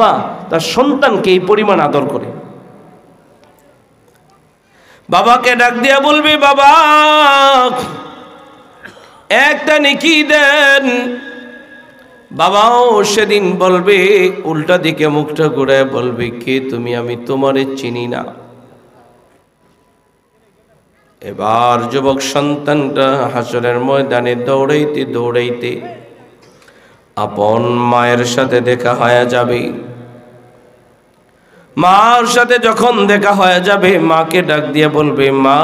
বাবা তার সন্তানকে এই পরিমাণ আদর করে। বাবাকে ডাক দিয়া বলবি, বাবা একটা নেকি দেন। বাবাও সেদিন বলবে, উল্টা দিকে মুখটা ঘুরায় বলবে, কে তুমি? আমি তোমারে চিনি না। এবার যুবক সন্তানটা হাসরের ময়দানে দৌড়াইতে দৌড়াইতে আপন মায়ের সাথে দেখা হয়ে যাবে। মার সাথে যখন দেখা হয়ে যাবে, মাকে ডাক দিয়ে বলবে, মা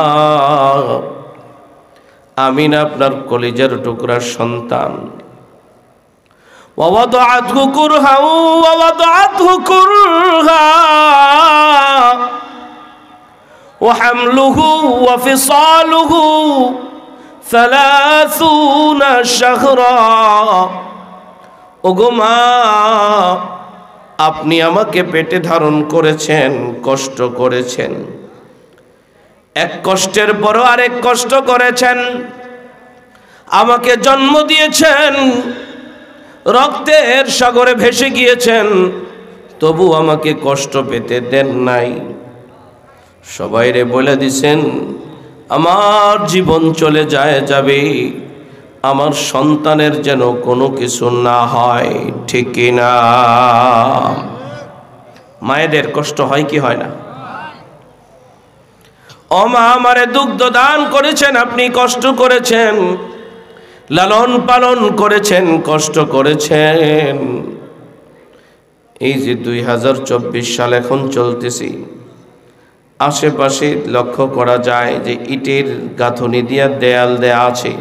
আমি না আপনার কলিজার টুকরার সন্তান। ওয়াদাআতহু কুরহা ওয়াদাআতহু কুরহা ওয়া হামলুহু ওয়া ফিসালুহু 30 শাহরা। ওগো মা, আপনি আমাকে পেটে ধারণ করেছেন, কষ্ট করেছেন, এক কষ্টের পর আরেক কষ্ট করেছেন, আমাকে জন্ম দিয়েছেন, রক্তের সাগরে ভেসে গিয়েছেন, তবু আমাকে কষ্ট পেতে দেন নাই। সবাইরে বলে দিছেন আমার জীবন চলে যাবে, আমার সন্তানের যেন কোনো কিছু না হয়, ঠিক কিনা? মায়েদের কষ্ট হয় কি হয় না? ও মা, আমারে দুগ্ধ দান করেছেন, আপনি কষ্ট করেছেন, লালন পালন করেছেন, কষ্ট করেছেন। এই যে 2024 সাল এখন চলতেছি, আশেপাশে লক্ষ্য করা যায় যে ইটের গাঁথনি দিয়া দেয়াল দেয়া আছে।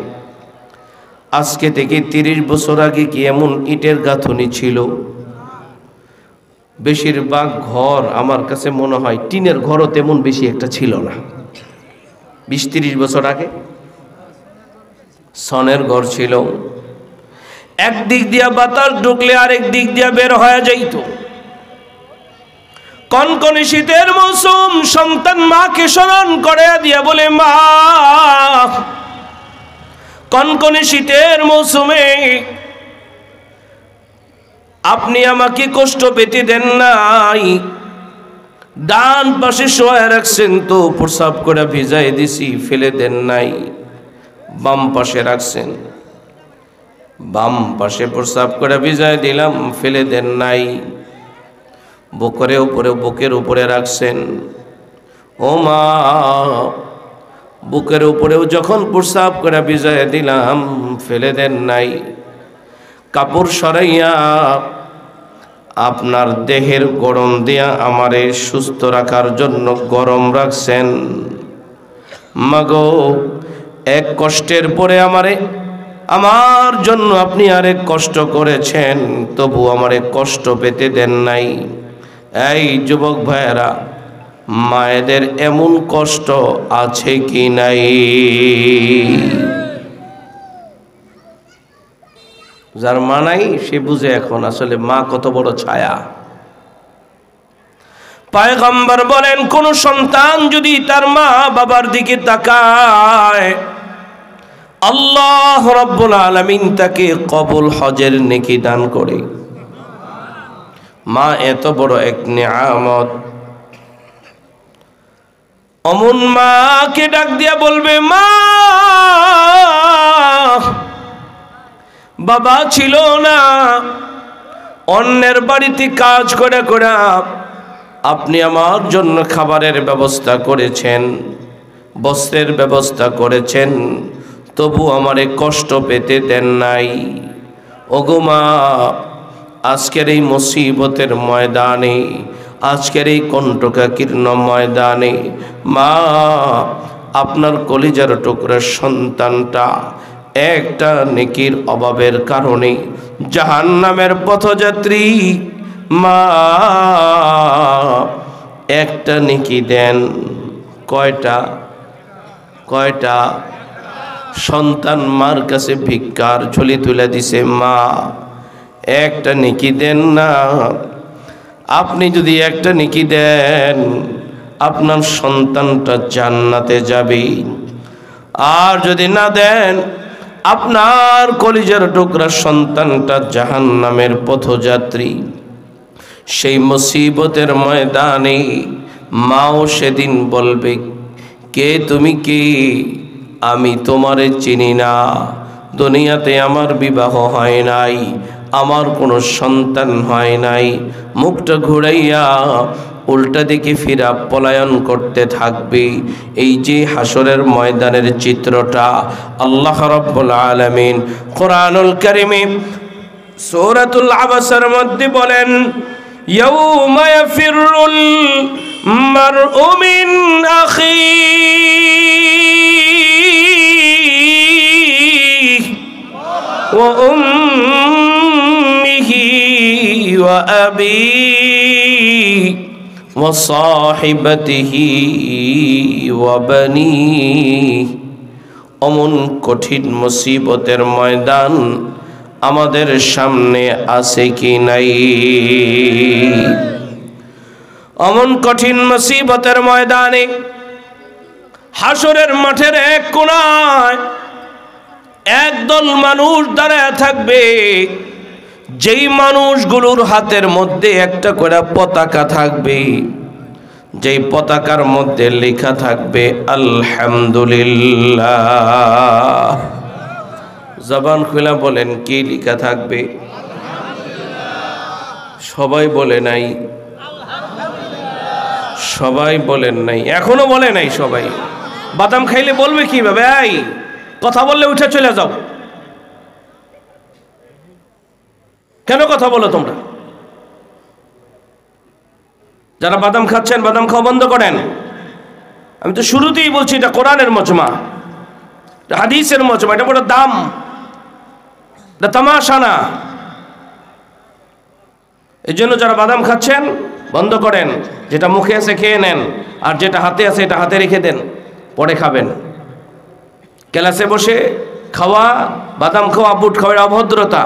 আজকে থেকে 30 বছর আগে কি এমন ইটের গাঁথনি ছিল? বেশিরভাগ ঘর আমার কাছে মনে হয় টিনের ঘরও তেমন বেশি একটা ছিল না। 20-30 বছর আগে সনের ঘর ছিল, একদিক দিয়া বাতাস ঢুকলে আরেক দিক দিয়া বের হয়ে যাইত। কনকনে শীতের মৌসুম, সন্তান মাকে স্মরণ করে দিয়া বলে, মা কনকনে শীতের মৌসুমে আপনি আমাকে কষ্ট পেতে দেন নাই, ডান পাশে শোয়া রাখছেন তো প্রসাব করে ভিজাই দিছি, ফেলে দেন নাই। বাম পাশে রাখছেন, বাম পাশে প্রসাব করে ভিজাই দিলাম, ফেলে দেন নাই। বুকের উপরে রাখছেন, ও মা বুকের উপরেও যখন প্রসাব করে ভিজাই দিলাম, ফেলে দেন নাই। কাপড় সরাইয়া আপনার দেহের গরম দিয়া আমারে সুস্থ রাখার জন্য গরম রাখছেন। মাগো, এক কষ্টের পরে আমার জন্য আপনি আরেক কষ্ট করেছেন, তবু আমারে কষ্ট পেতে দেন নাই। এই যুবক ভাইয়েরা, মায়েদের এমন কষ্ট আছে কি নাই? যার মা নাই সে বুঝে এখন আসলে মা কত বড় ছায়া। পয়গম্বর বলেন, কোন সন্তান যদি তার মা বাবার দিকে তাকায়, আল্লাহ রাব্বুল আলামিন তাকে কবুল হজের নেকি দান করে। মা এত বড় এক নিয়ামত। অমন মাকে ডাক দিয়া বলবে, মা বাবা ছিল না, অন্যের বাড়িতে কাজ করে করে আপনি আমার জন্য খাবারের ব্যবস্থা করেছেন, বস্ত্রের ব্যবস্থা করেছেন, তবু আমারে কষ্ট পেতে দেন নাই। ওগো মা, আজকের এই মুসিবতের ময়দানে, আজকের এই কণ্টকাকীর্ণ ময়দানে, মা আপনার কলিজার টুকরার সন্তানটা একটা নেকির অভাবের কারণে জাহান্নামের পথযাত্রী। মা একটা নেকি দেন। কয়টা সন্তান মার কাছে ভিক্ষার ঝুলি তুলে দিছে, মা একটা নেকি দেন না। আপনি যদি একটা নেকি দেন, আপনার সন্তানটা জান্নাতে যাবে। আর যদি না দেন, আপনার কলিজার টুকরা সন্তানটা জাহান্নামের পথযাত্রী। সেই মুসিবতের ময়দানে মাও সেদিন বলবে, কে তুমি কে? আমি তোমারে চিনি না, দুনিয়াতে আমার বিবাহ হয় নাই, আমার কোনো সন্তান হয় নাই। মুখটা ঘুরাইয়া উল্টা দিকে ফিরা পলায়ন করতে থাকবে। এই যে হাসরের ময়দানের চিত্রটা আল্লাহ রাব্বুল আলামিন কোরআনুল কারীমে সূরাতুল আবাসার মধ্যে বলেন, ইয়াউমা ইয়াফিরুল মারউ মিন আখিহি ওয়া উম্মিহি ওয়া আবিহি ওয়া সাহিবাতিহি ওয়া বানিহি। অমন কঠিন মুসিবতের ময়দান আমাদের সামনে আছে কি নাই? অমন কঠিন মুসিবতের ময়দানে হাসরের মাঠের এক কোণায় একদল মানুষ দাঁড়ায় থাকবে, যেই মানুষগুলোর হাতের মধ্যে একটা করে পতাকা থাকবে, যেই পতাকার মধ্যে লেখা থাকবে আলহামদুলিল্লাহ। জবান খুলে বলেন কি লেখা থাকবে? সবাই বলে নাই, সবাই বলেন নাই, এখনো বলে নাই সবাই। বাদাম খাইলে বলবে কিভাবে? এই কথা বললে উঠে চলে যাও, কেন কথা বলো তোমরা? যারা বাদাম খাচ্ছেন বাদাম খাওয়া বন্ধ করেন। আমি তো শুরুতেই বলছি এটা কোরআনের মজমা, এটা হাদিসের মজমা, এটা বড় দাম, এটা তামাশা না। এই জন্য যারা বাদাম খাচ্ছেন বন্ধ করেন, যেটা মুখে আছে খেয়ে নেন, আর যেটা হাতে আছে এটা হাতে রেখে দেন, পরে খাবেন। ক্লাসে বসে খাওয়া, বাদাম খাওয়া, বুট খাওয়া অভদ্রতা,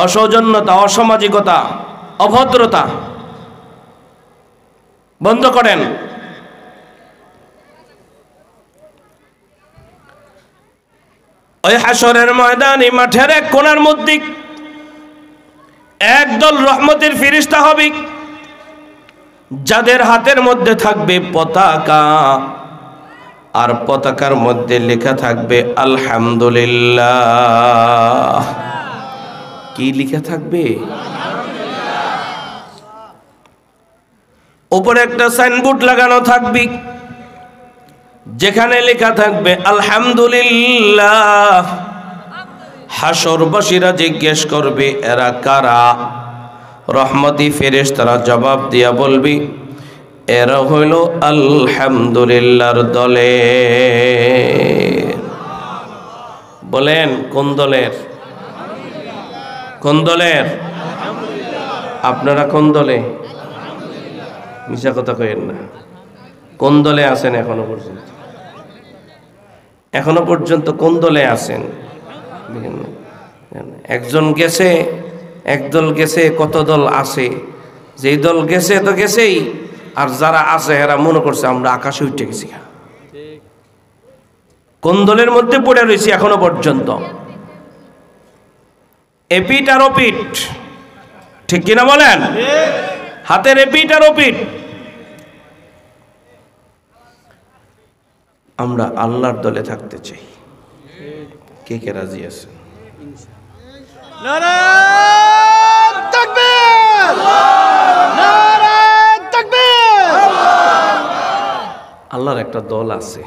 অসৌজন্যতা, অসামাজিকতা, অভদ্রতা, বন্ধ করেন। ওই হাসরের ময়দানে মাঠের এক কোণার মধ্যে একদল রহমতের ফেরেশতা হবে, যাদের হাতের মধ্যে থাকবে পতাকা, আর পতাকার মধ্যে লেখা থাকবে আলহামদুলিল্লাহ। কি লেখা থাকবে? উপরে একটা সাইনবোর্ড লাগানো থাকবে, যেখানে লেখা থাকবে আলহামদুলিল্লাহ। হাসরবাসীরা জিজ্ঞেস করবে এরা কারা? রহমতি ফেরেশতারা জবাব দিয়া বলবি এরা হইল আলহামদুলিল্লাহর দলে। বলেন কোন দলের? কোন দলের? আপনারা কোন দলে? মিশা কথা কইেন না। কোন দলে আছেন এখনো পর্যন্ত? এখনো পর্যন্ত কোন দলে আছেন? একজন গেছে, একদল গেছে, কত দল আছে। যেই দল গেছে তো গেছেই, আর যারা আছে এরা মনে করছে আমরা আকাশে উঠে গেছি। কোন দলের মধ্যে পড়ে রয়েছি এখনো পর্যন্ত? এপিট আর ওপিট, ঠিক কিনা বলেন? হাতের এপিট আর ওপিট। আমরা আল্লাহর দলে থাকতে চাই। কে কে রাজি আছে? নারায়ে তাকবীর, নারায়ে তাকবীর। আল্লাহর একটা দল আছে,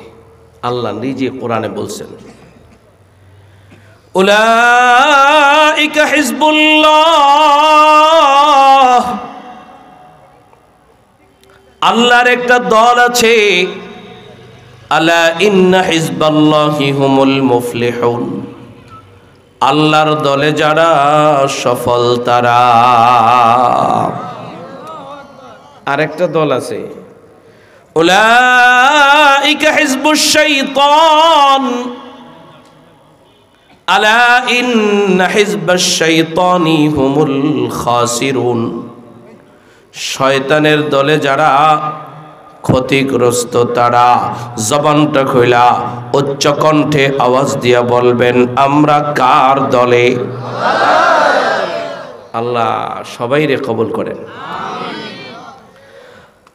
আল্লাহ নিজে কোরআনে বলছেন উলাইকা হিজবুল্লাহ। আল্লাহর একটা দল আছে, আলা ইন্না হিজবাল্লাহি হুমুল মুফলিহুন। আল্লাহর দলে যারা সফল তারা। আরেকটা দল আছে, উলাইকা হিজবুশ শাইতান। আলা ইন্না হিজবাশ শাইতানি হুমুল খাসিরুন। শয়তানের দলে যারা ক্ষতিগ্রস্ত তারা। জবানটা খোলা উচ্চ কণ্ঠে আওয়াজ দিয়া বলবেন আমরা কার দলে? আল্লাহ সবাইরে কবুল করেন।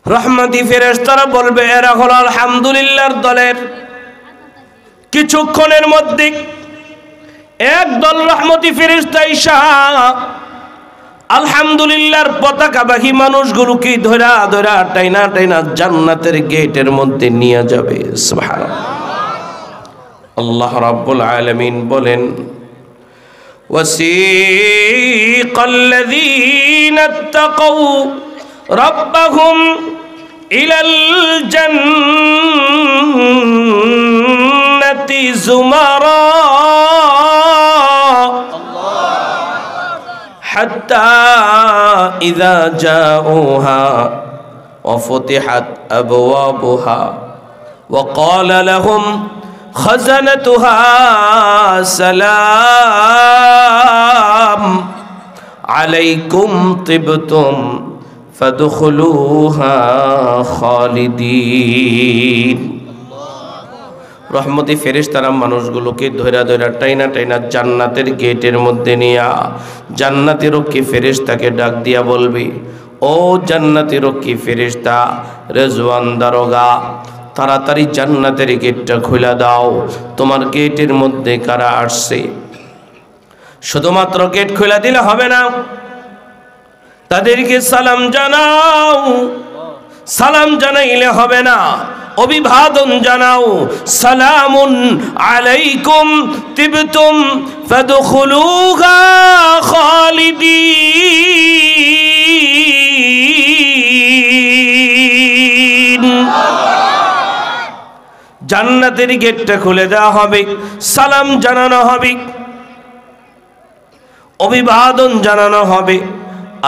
রহমতি ফেরেশতারা বলবে এরা হলো আলহামদুলিল্লাহর দলের। কিছুক্ষণের মধ্যে একদল রহমতি ফেরেশতা ঈশা আলহামদুলিল্লাহর পতাকাবাহী মানুষগুলোকে ধরা ধরা টাইনা টাইনা জান্নাতের গেটের মধ্যে নিয়ে যাবে। সুবহানাল্লাহ। আল্লাহ রাব্বুল আলামিন বলেন ওয়াসিকাল্লাযীনা ইত্তাকাউ রাব্বাহুম ইলাল জান্নাতি যুমারা حتى إذا جاءوها وفتحت أبوابها وقال لهم خزنتها سلام عليكم طبتم فادخلوها خالدين। রহমতি ফেরেশতারা মানুষগুলোকে ধৈরা ধৈরা টাইনা টাইনা জান্নাতের গেটের মধ্যে নিয়া জান্নাতি রক্ষী ফেরেশতাকে ডাক দিয়া বলবে, ও জান্নাতি রক্ষী ফেরেশতা রেজওয়ান দারোগা, তাড়াতাড়ি জান্নাতের গেটটা খুলে দাও। তোমার গেটের মধ্যে কারা আসছে? শুধুমাত্র গেট খুলে দিলে হবে না, তাদেরকে সালাম জানাও। সালাম জানাইলে হবে না, অভিবাদন জানাও। সালামুন আলাইকুম তিবতুম ফাদখুলুহা খালিদিন। জান্নাতের গেটটা খুলে দেওয়া হবে, সালাম জানানো হবে, অভিবাদন জানানো হবে।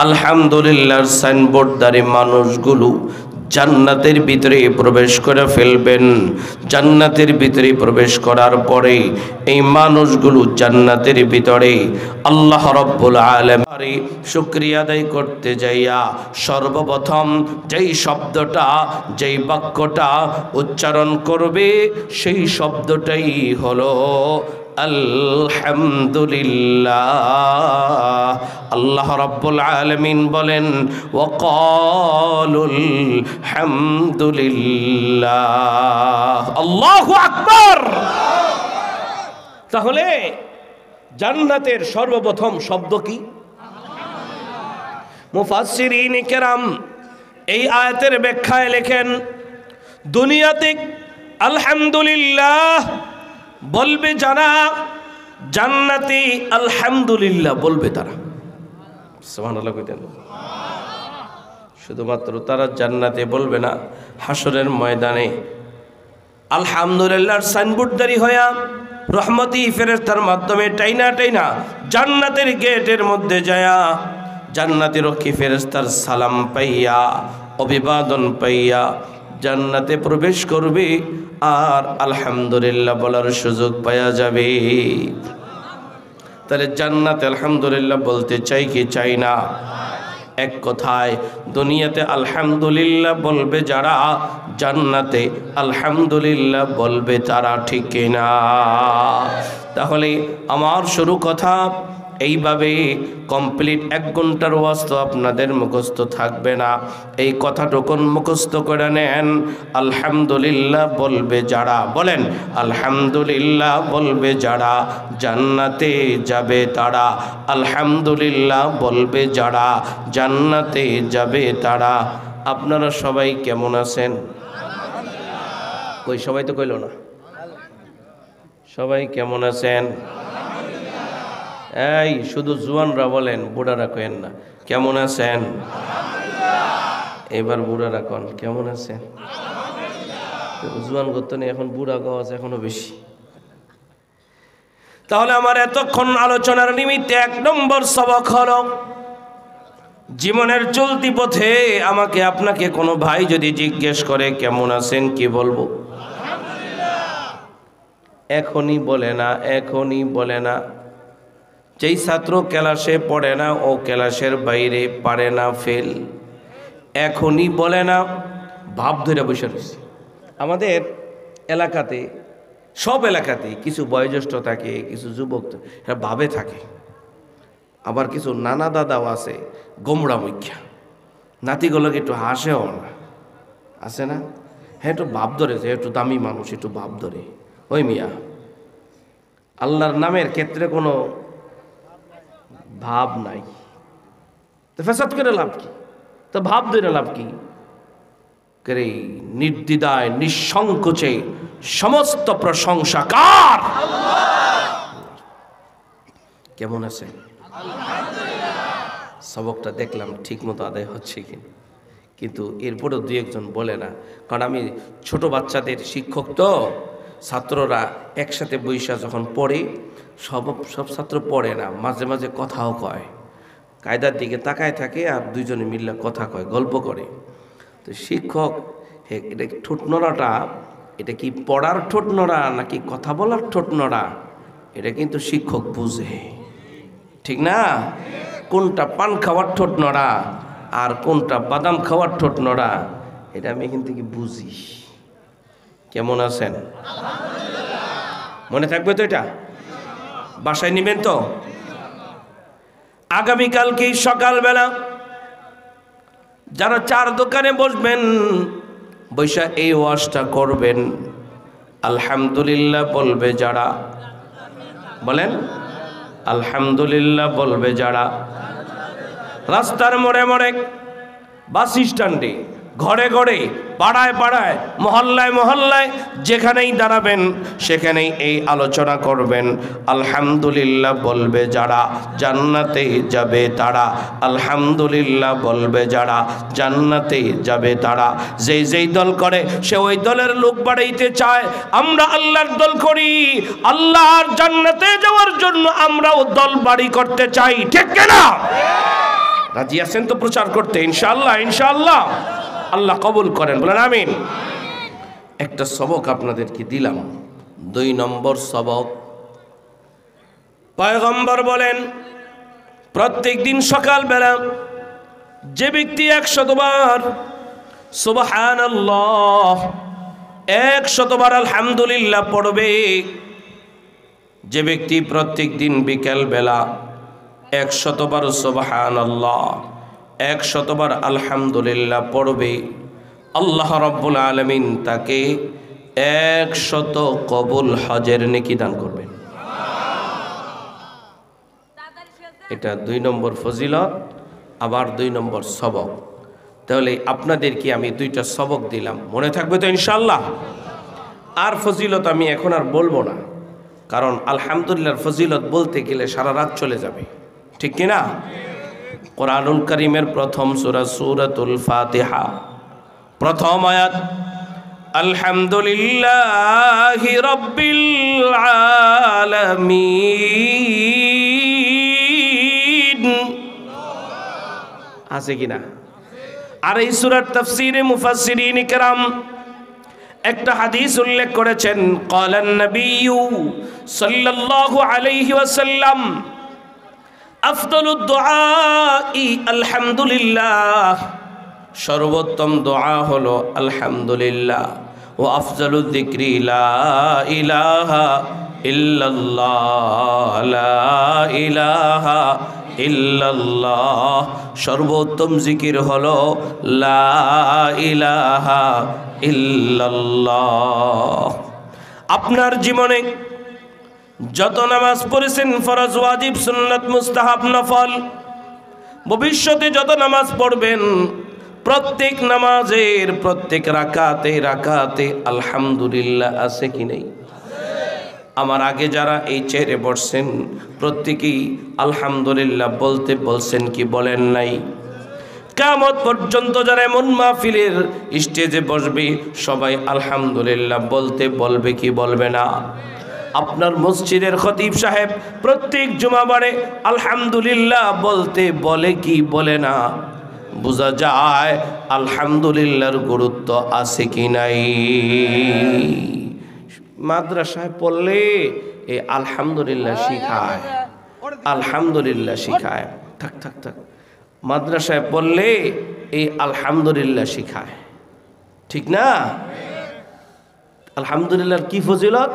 আলহামদুলিল্লাহর সাইনবোর্ডধারী মানুষগুলো জান্নাতের ভিতরে প্রবেশ করে ফেলবেন। জান্নাতের ভিতরে প্রবেশ করার পরে এই মানুষগুলো জান্নাতের ভিতরে আল্লাহ রাব্বুল আলামিনের শুকরিয়া আদায় করতে যাইয়া সর্বপ্রথম যেই শব্দটা, যেই বাক্যটা উচ্চারণ করবে সেই শব্দটাই হলো আলহামদুলিল্লাহ। আল্লাহ রাব্বুল আলামিন বলেন ওয়াকালুল হামদুলিল্লাহ। আল্লাহু আকবার। তাহলে জান্নাতের সর্বপ্রথম শব্দ কি? মুফাসসিরিন কেরাম এই আয়াতের ব্যাখ্যায় লেখেন, দুনিয়াতে আলহামদুলিল্লাহ বলবে যারা, জান্নাতে আলহামদুলিল্লাহ বলবে তারা। সুবহানাল্লাহ কইতেন। শুধুমাত্র তারা জান্নাতে বলবে না, হাসরের ময়দানে আলহামদুলিল্লাহর সাইনবোর্ডধারী হইয়া রহমতি ফেরেশতার মাধ্যমে টাইনা টাইনা জান্নাতের গেটের মধ্যে যায়া জান্নাতি রক্ষী ফেরেশতার সালাম পাইয়া অভিবাদন পাইয়া জান্নাতে প্রবেশ করবে আর আলহামদুলিল্লাহ বলার সুযোগ পাওয়া যাবে। তাহলে জান্নাতে আলহামদুলিল্লাহ বলতে চাই কি চাই না? এক কথায় দুনিয়াতে আলহামদুলিল্লাহ বলবে যারা, জান্নাতে আলহামদুলিল্লাহ বলবে তারা, ঠিক না? তাহলে আমার শুরু কথা এইভাবে কমপ্লিট 1 ঘন্টার ওয়াজ তো আপনাদের মুখস্থ থাকবে না। এই কথাটুকুন মুখস্থ করে নেন। আলহামদুলিল্লাহ বলবে যারা, বলেন আলহামদুলিল্লাহ বলবে যারা জান্নাতে যাবে তারা। আলহামদুলিল্লাহ বলবে যারা জান্নাতে যাবে তারা। আপনারা সবাই কেমন আছেন? কই সবাই তো কইল না। সবাই কেমন আছেন? এই শুধু জুয়ানরা বলেন, বুড়ারা কেন না। কেমন আছেন? এবার বুড়ারা কন কেমন আছেন? জুয়ান করতে নেই, এখন বুড়া গাছ এখনো বেশি। তাহলে আমার এতক্ষণ আলোচনার নিমিত্তে 1 নম্বর সবক হলো, জীবনের চলতি পথে আমাকে আপনাকে কোনো ভাই যদি জিজ্ঞেস করে কেমন আছেন, কি বলবো? এখনই বলে না, এখনই বলে না। যেই ছাত্র ক্লাসে পড়ে না ও ক্লাসের বাইরে পারে না ফেল, এখনই বলে না, ভাব ধরে বসে রয়েছে। আমাদের এলাকাতে, সব এলাকাতে কিছু বয়োজ্যেষ্ঠ থাকে, কিছু যুবক এরা ভাবে থাকে। আবার কিছু নানা দাদাও আছে গোমড়া মুখ্যা, নাতিগুলোকে একটু হাসেও না, আছে না? হ্যাঁ, একটু ভাব ধরেছে, একটু দামি মানুষ, একটু ভাব ধরে। ওই মিয়া, আল্লাহর নামের ক্ষেত্রে কোনো ভাব নাই, তো ফেসাদ করে লাভ কি? তো ভাব ধরে লাভ কি? করে নির্দ্বিধায় নিঃসংকোচে সমস্ত প্রশংসা কার? কেমন আছে? সবকটা দেখলাম ঠিক মতো আদায় হচ্ছে কিনা, কিন্তু এরপরেও দুই একজন বলে না, কারণ আমি ছোট বাচ্চাদের শিক্ষক, তো ছাত্ররা একসাথে বৈশা যখন পড়ে, সব ছাত্র পড়ে না, মাঝে মাঝে কথাও কয়, কায়দার দিকে তাকায় থাকে আর দুইজনে মিললে কথা কয়, গল্প করে। তো শিক্ষক, এটা ঠোঁট নড়াটা, এটা কি পড়ার ঠোঁট নড়া নাকি কথা বলার ঠোঁট নড়া, এটা কিন্তু শিক্ষক বুঝে, ঠিক না? কোনটা পান খাওয়ার ঠোঁট নড়া আর কোনটা বাদাম খাওয়ার ঠোঁট নড়া, এটা আমি এখান থেকে বুঝি। কেমন আছেন? মনে থাকবে তো? এটা বাসায় নিবেন তো? আগামীকালকেই সকালবেলা যারা চার দোকানে বসবেন, বৈশা এই ওয়াজটা করবেন। আলহামদুলিল্লাহ বলবে যারা, বলেন আলহামদুলিল্লাহ বলবে যারা। রাস্তার মোড়ে মোড়ে, বাস স্ট্যান্ডে, ঘরে ঘরে, পাড়ায় পাড়ায়, মহল্লায় মহল্লায়, যেখানেই দাঁড়াবেন সেখানেই এই আলোচনা করবেন। আলহামদুলিল্লাহ বলবে যারা, জান্নাতে যাবে তারা। আলহামদুলিল্লাহ বলবে যারা, জান্নাতে যাবে তারা। যেই দল করে সে ওই দলের লোক বাড়াইতে চায়। আমরা আল্লাহর দল করি, আল্লাহর জান্নাতে যাওয়ার জন্য আমরাও দল বাড়ি করতে চাই, ঠিক কিনা? রাজি আছেন তো প্রচার করতে? ইনশাআল্লাহ, ইনশাআল্লাহ। আল্লাহ কবুল করেন, বলেন আমিন। একটা সবক আপনাদেরকে দিলাম, 2 নম্বর সবক। পয়গম্বর বলেন, প্রত্যেক দিন সকালবেলা যে ব্যক্তি 100 বার সুবহানাল্লাহ, 100 বার আলহামদুলিল্লাহ পড়বে, যে ব্যক্তি প্রত্যেক দিন বিকেল বেলা 100 বার সুবহানাল্লাহ, 100 বার আলহামদুলিল্লাহ পড়বে, আল্লাহ রাব্বুল আলামিন তাকে 100 কবুল হজের নেকি দান করবেন। এটা 2 নম্বর ফজিলত, আবার 2 নম্বর সবক। তাহলে আপনাদেরকে আমি 2টা সবক দিলাম, মনে থাকবে তো ইনশাআল্লাহ? আর ফজিলত আমি এখন আর বলবো না, কারণ আলহামদুলিল্লাহর ফজিলত বলতে গেলে সারা রাত চলে যাবে, ঠিক কিনা? কোরআনুল কারীমের প্রথম সূরা সূরাতুল ফাতিহা, প্রথম আয়াত, আলহামদুলিল্লাহি রাব্বিল আলামিন, আছে কিনা? আর এই সূরার তাফসীরে মুফাসসিরিন ইকরাম একটা হাদিস উল্লেখ করেছেন, ক্বালান নবিয়্যু সাল্লাল্লাহু আলাইহি ওয়াসাল্লাম, আফদালুদ দুআই আলহামদুলিল্লাহ, সর্বোত্তম দোয়া হলো আলহামদুলিল্লাহ। ও আফজালুদ যিকরি লা ইলাহা ইল্লাল্লাহ, লা ইলাহা ইল্লাল্লাহ, সর্বোত্তম জিকির হলো লা ইলাহা ইল্লাল্লাহ। আপনার জীবনে যত নামাজ পড়েছেন, ফরজ, ওয়াজিব, সুন্নাত, মুস্তাহাব, নফল, ভবিষ্যতে যত নামাজ পড়বেন, প্রত্যেক নামাজের প্রত্যেক রাকাতে রাকাতে আলহামদুলিল্লাহ আছে কি নেই? আমার আগে যারা এই চেয়ারে বসছেন প্রত্যেকেই আলহামদুলিল্লাহ বলতে বলছেন কি বলেন নাই? কিয়ামত পর্যন্ত যারা এমন মাহফিলের স্টেজে বসবে সবাই আলহামদুলিল্লাহ বলতে বলবে কি বলবে না? আপনার মসজিদের খতিব সাহেব প্রত্যেক জুমাবারে আলহামদুলিল্লাহ বলতে বলে কি বলে না? বোঝা যায় আলহামদুলিল্লাহর গুরুত্ব আছে কি নাই। মাদ্রাসায় পড়লে এই আলহামদুলিল্লাহ শিখায়, আলহামদুলিল্লাহ শিখায়, থাক থাক থাক, মাদ্রাসায় পড়লে এই আলহামদুলিল্লাহ শিখায়, ঠিক না? আলহামদুলিল্লাহর কি ফজিলত?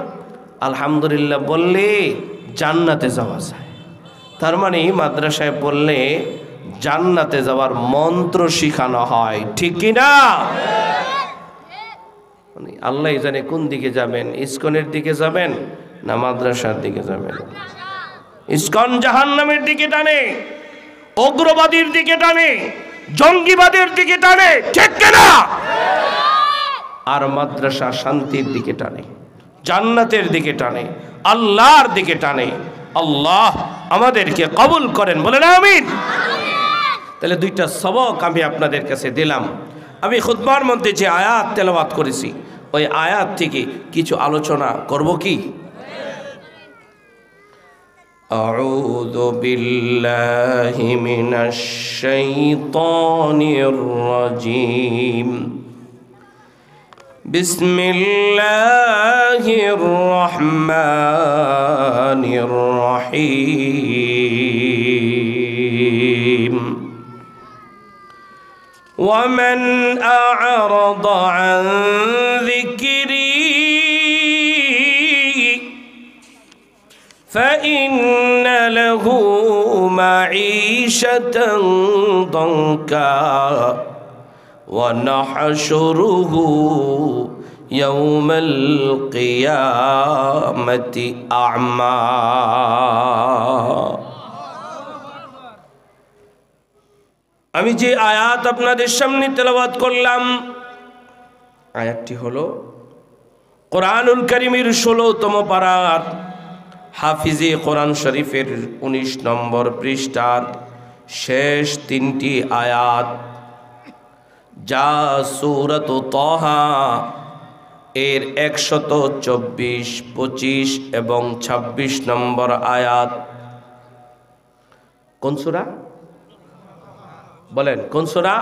আলহামদুলিল্লাহ বললে জান্নাতে যাওয়া যায়, তার মানে মাদ্রাসায় পড়লে জান্নাতে যাওয়ার মন্ত্র শিখানো হয়, ঠিক কি না? মানে আল্লাহ জানে কোন দিকে যাবেন, ইসকনের দিকে যাবেন না মাদ্রাসার দিকে যাবেন। ইসকন জাহান্নামের দিকে টানে, উগ্রবাদীর দিকে টানে, জঙ্গিবাদের দিকে টানে, ঠিক কি না? আর মাদ্রাসা শান্তির দিকে টানে, জান্নাতের দিকে টানে, আল্লাহর দিকে টানে। আল্লাহ আমাদেরকে কবুল করেন, বলেন আমিন। তাহলে দুইটা সবক আমি আপনাদের কাছে দিলাম। আমি খুতবার মধ্যে যে আয়াত তেলাওয়াত করেছি ওই আয়াত থেকে কিছু আলোচনা করব কি? আউযু বিল্লাহি মিনাশ শাইতানির রাজীম। বিসমিল্লাহির রহমানির রহিম। ومن أعرض عن ذكري فإن له معيشة ضنكا ونحشره يوم القيامة أعمى। আমি যে আয়াত আপনাদের সামনে তেলাওয়াত করলাম আয়াতটি হলো কোরআনুল কারীমের 16তম পারার হাফিজে কোরআন শরীফের 19 নম্বর পৃষ্ঠার শেষ 3টি আয়াত, যা সূরাত তাহা এর 124, 25 এবং 26 নম্বর আয়াত। কোন সূরা বলেন? কোন সূরা?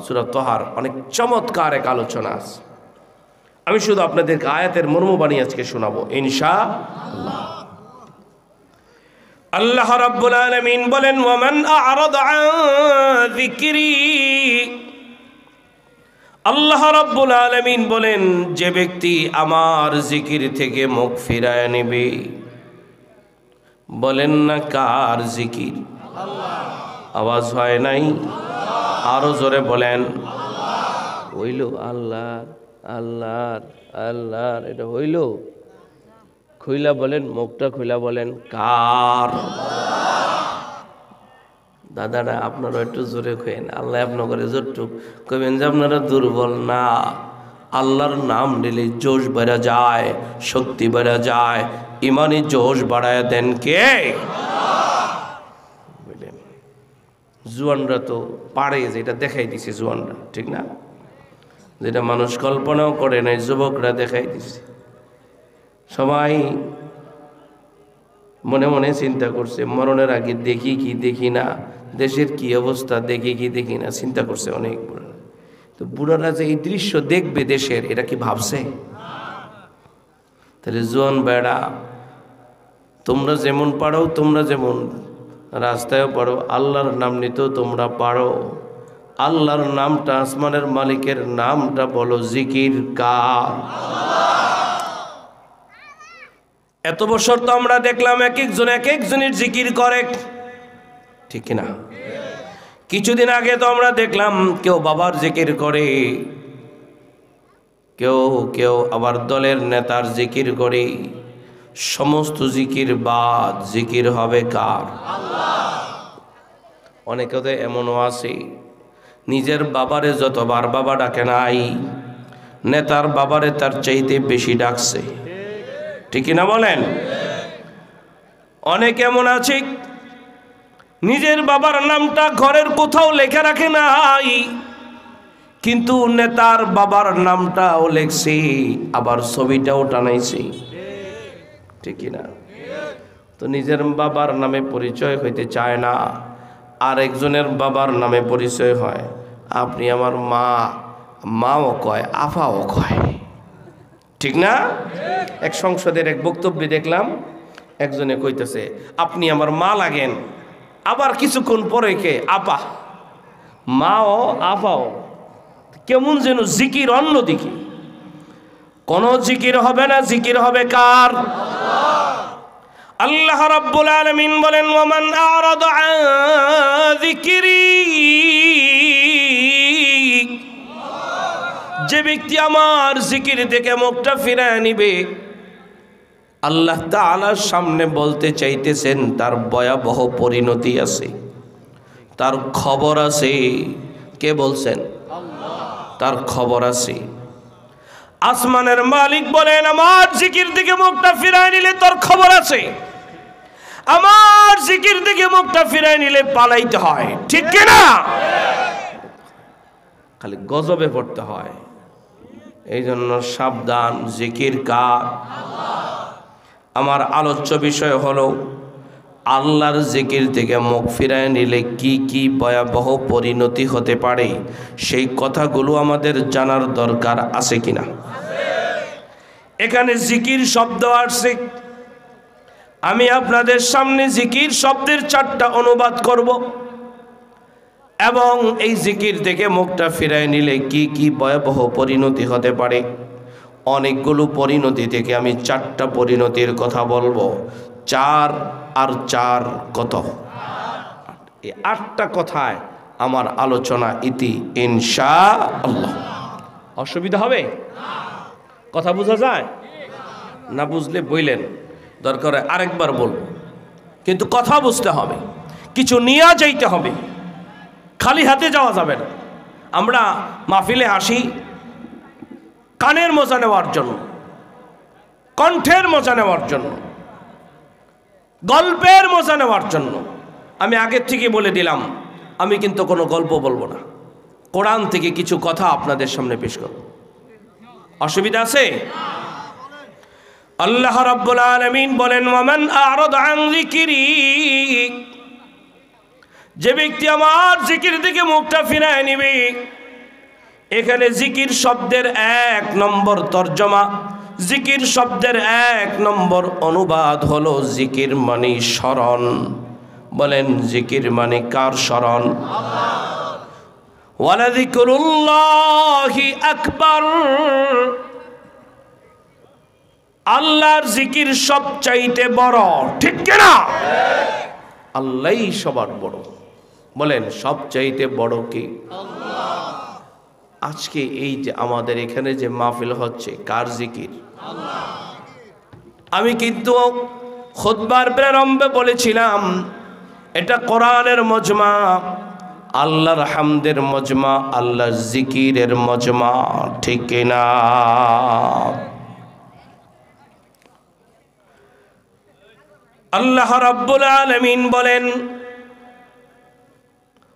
সূরা তাহার অনেক চমৎকার এক আলোচনা আছে। আমি শুধু আপনাদেরকে আয়াতের মর্মবাণী আজকে শোনাবো ইনশাআল্লাহ। আল্লাহ রাব্বুল আলামিন বলেন, ওয়ামান আ'রাদা আন যিকরি। আল্লাহ রাব্বুল আলামিন বলেন, যে ব্যক্তি আমার জিকির থেকে মুখ ফিরায় নেবে। বলেন না কার জিকির? আওয়াজ হয় নাই, আরো জোরে বলেন। হইল আল্লাহর, আল্লাহর, আল্লাহর, এটা হইল। খুইলা বলেন, মুখটা খুইলা বলেন কার? দাদারা আপনারা একটু জোরে কইেন, আল্লাহ আপনার জোরটুক কইবেন যে আপনারা দুর্বল না। আল্লাহর নাম নিলে জোশ বেড়া যায়, শক্তি বেড়া যায়, ইমানি জোশ বাড়ায় দেন কে? বুঝলেন? জুয়ানরা তো পারে, যেটা দেখাই দিছে জুয়ানরা, ঠিক না? যেটা মানুষ কল্পনাও করে নাই, যুবকরা দেখাই দিছে। সবাই মনে মনে চিন্তা করছে, মরণের আগে দেখি কি দেখি না, দেশের কি অবস্থা দেখি কি দেখি না, চিন্তা করছে অনেক বুড়ারা। তো বুড়ারা যে এই দৃশ্য দেখবে দেশের, এটা কি ভাবছে? তাহলে জোয়ান বেড়া, তোমরা যেমন পারো, তোমরা যেমন রাস্তায়ও পারো, আল্লাহর নাম নিতেও তোমরা পারো। আল্লাহর নামটা, আসমানের মালিকের নামটা বলো জিকির কার? এত বছর তো আমরা দেখলাম এক একজনের জিকির করে, ঠিক না? কিছুদিন আগে তো আমরা দেখলাম কেউ বাবার জিকির করে, কেউ আবার দলের নেতার জিকির করে। সমস্ত জিকির বাদ, জিকির হবে কার? অনেকে তো এমনও আছে, নিজের বাবারে যতবার বাবা ডাকে নাই, নেতার বাবারে তার চাইতে বেশি ডাকছে, ঠিক না বলেন? অনেক এমন আছে নিজের বাবার নামটা ঘরের কোথাও লেখা রাখে নাই, কিন্তু নেতার বাবার নামটাও লেখছে, আবার ছবিটাও টানাইছে, ঠিক না? তো নিজের বাবার নামে পরিচয় হইতে চায় না, আরেকজনের বাবার নামে পরিচয় হয়। আপনি আমার মা, মাও কয়, আফাও কয়, ঠিক না? এক সংসদের এক বক্তব্যে দেখলাম একজনে কইতেছে, আপনি আমার মা লাগেন, আবার কিছুক্ষণ পরে কে আপা, মাও আফাও, কেমন যেন জিকির অন্যদিকে। কোন জিকির হবে না, জিকির হবে কার? আল্লাহ রাব্বুল আলামিন বলেন ওয়ামান আ'রাদা আন যিকরি, যে ব্যক্তি আমার জিকির থেকে মুখটা ফিরায় নিবে, আল্লাহ তাআলার সামনে বলতে চাইতেছেন তার ভয়াবহ পরিণতি আছে, তার খবর আছে। কে বলছেন? তার খবর আছে। আসমানের মালিক বলেন আমার জিকির থেকে মুখটা ফিরায় নিলে তোর খবর আছে, আমার জিকির থেকে মুখটা ফিরায় নিলে পালাইতে হয়, ঠিক কি না? খালি গজবে পড়তে হয়। এই জন্য সাবধান, জিকির কার? আমার আলোচ্য বিষয় হলো আল্লাহর জিকির থেকে মুখ ফিরায় নিলে কি কি ভয়াবহ পরিণতি হতে পারে, সেই কথাগুলো আমাদের জানার দরকার আছে কিনা। এখানে জিকির শব্দ আসছে, আমি আপনাদের সামনে জিকির শব্দের 4টা অনুবাদ করব এবং এই জিকির থেকে মুখটা ফিরায় নিলে কি কি ভয়াবহ পরিণতি হতে পারে। অনেকগুলো পরিণতি থেকে আমি 4টা পরিণতির কথা বলবো। 4 আর 4 কত? এই 8টা কথায় আমার আলোচনা ইতি ইনশাআল্লাহ। অসুবিধা হবে? কথা বোঝা যায় না? বুঝলে বইলেন, দরকার আরেকবার বলবো, কিন্তু কথা বুঝতে হবে, কিছু নিয়ে যাইতে হবে, খালি হাতে যাওয়া যাবে না। আমরা মাহফিলে আসি কানের মজা নেওয়ার জন্য, কণ্ঠের মজা নেওয়ার জন্য, গল্পের মজা নেওয়ার জন্য। আমি আগের থেকে বলে দিলাম আমি কিন্তু কোনো গল্প বলবো না, কোরআন থেকে কিছু কথা আপনাদের সামনে পেশ করব। অসুবিধা আছে? আল্লাহ রাব্বুল আলামিন বলেন ওয়ামান আ'রাদা আন যিকরি, যে ব্যক্তি আমার জিকির থেকে মুখটা ফিরায় নিবে। এখানে জিকির শব্দের 1 নম্বর তরজমা, জিকির শব্দের 1 নম্বর অনুবাদ হলো জিকির মানে স্মরণ। বলেন জিকির মানে কার স্মরণ? ওয়ালা যিকরুল্লাহি আকবার, আল্লাহর জিকির সবচাইতে বড়, ঠিক কিনা? আল্লাহই সবার বড়। বলেন সবচাইতে বড় কি? আজকে এই যে আমাদের এখানে যে মাহফিল হচ্ছে, কার জিকির? আমি কিন্তু খুতবার প্রারম্ভে বলেছিলাম এটা কোরআনের মজমা, আল্লাহর হামদের মজমা, আল্লাহর জিকিরের মজমা, ঠিক কিনা? আল্লাহ রাব্বুল আলামিন বলেন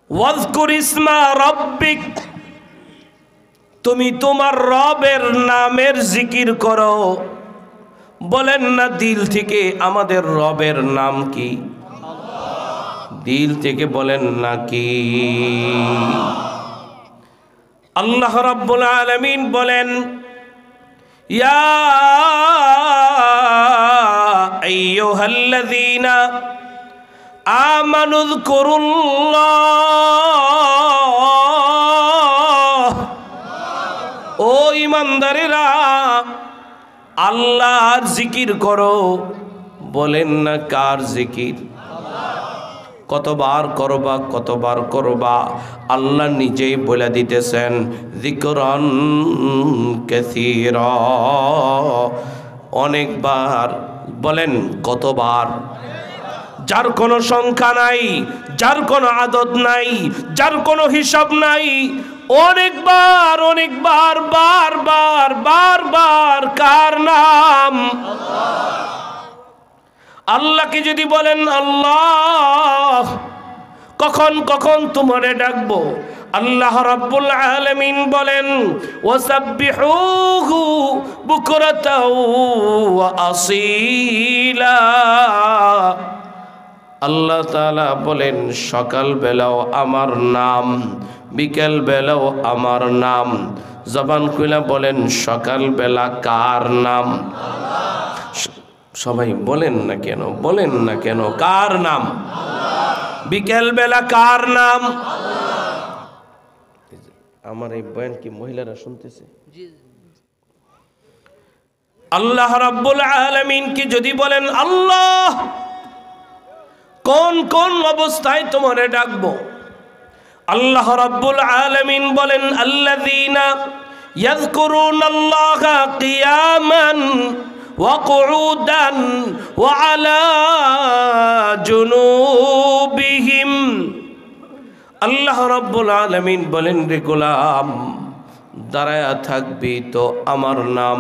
ওয়াজকুর ইসমা রাব্বিক, তুমি তোমার রবের নামের জিকির করো। বলেন না দিল থেকে আমাদের রবের নাম কি? দিল থেকে বলেন না কি? আল্লাহ রাব্বুল আলামিন বলেন ইয়া আইয়ুহাল্লাযীনা আমানু যকুরুল্লাহ, ও ঈমানদারেরা আল্লাহর জিকির করো। বলেন না কার জিকির? কতবার করবা, কতবার করবা? আল্লাহ নিজেই বলে দিতেছেন যিকরান কাসীরা, অনেকবার। বলেন কতবার? যার কোনো সংখ্যা নাই, যার কোনো আদদ নাই, যার কোনো হিসাব নাই, অনেকবার অনেকবার, বারবার বারবার। কার নাম? আল্লাহকে যদি বলেন আল্লাহ, কখন কখন তোমারে ডাকবো? আল্লাহ রাব্বুল আলামিন বলেন ওয়াসাব্বিহুহু বুকরাতাও ওয়া আসীলা। আল্লাহ তাআলা বলেন সকাল বেলাও আমার নাম, বিকেল বেলাও আমার নাম। জবান খুলে বলেন সকাল বেলা কার নাম? সবাই বলেন না কেন? বলেন না কেন? কার নাম? বিকেল বেলা কার নাম? আমার এই বয়ান কি মহিলারা শুনতেছে? আল্লাহ রাব্বুল আলামিনকে যদি বলেন আল্লাহ, কোন কোন অবস্থায় তোমারে ডাকবো? আল্লাহ রাব্বুল আলামিন বলেন আল্লাযীনা ইয়াযকুরুনাল্লাহা কিয়ামান ওয়া কুউদান ওয়া আলা জুনুবিহিম। আল্লাহ রাব্বুল আলামিন বলেন, রে গোলাম, দাঁড়ায়া থাকবি তো আমার নাম,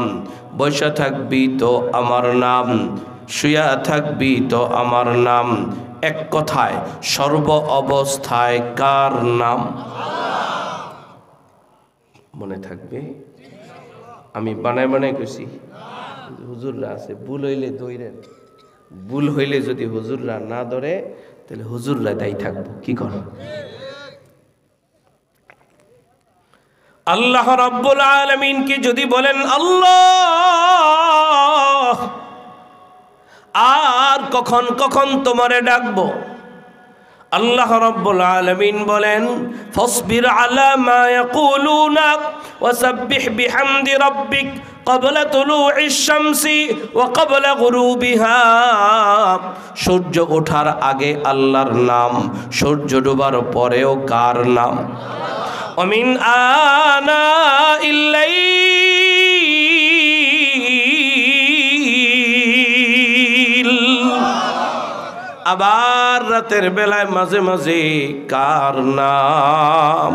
বসা থাকবি তো আমার নাম, শুয়া থাকবি তো আমার নাম। এক কথায় সর্ব অবস্থায় কার নাম? মনে থাকবে? আমি বানায় বানায় কইছি, হুজুররা আছে, ভুল হইলে ধরেন, ভুল হইলে যদি হুজুররা না ধরে তাহলে হুজুররা দায়ী থাকবো। কি কর? আল্লাহ রাব্বুল আলামিনকে যদি বলেন আল্লাহ, আর কখন কখন তোমারে ডাকবো? আল্লাহ রাব্বুল আলামিন বলেন ফাসবির আলা মা ইয়াকুলুনা ওয়াসাব্বিহ বিহামদি রাব্বিক ক্বাবলা তুলুইশ শামসি ওয়া ক্বাবলা গুরুবিহা। সূর্য ওঠার আগে আল্লাহর নাম, সূর্য ডোবার পরেও কার নাম? ومن آناء الليل, আবার রাতের বেলায় মাঝে মাঝে কার নাম?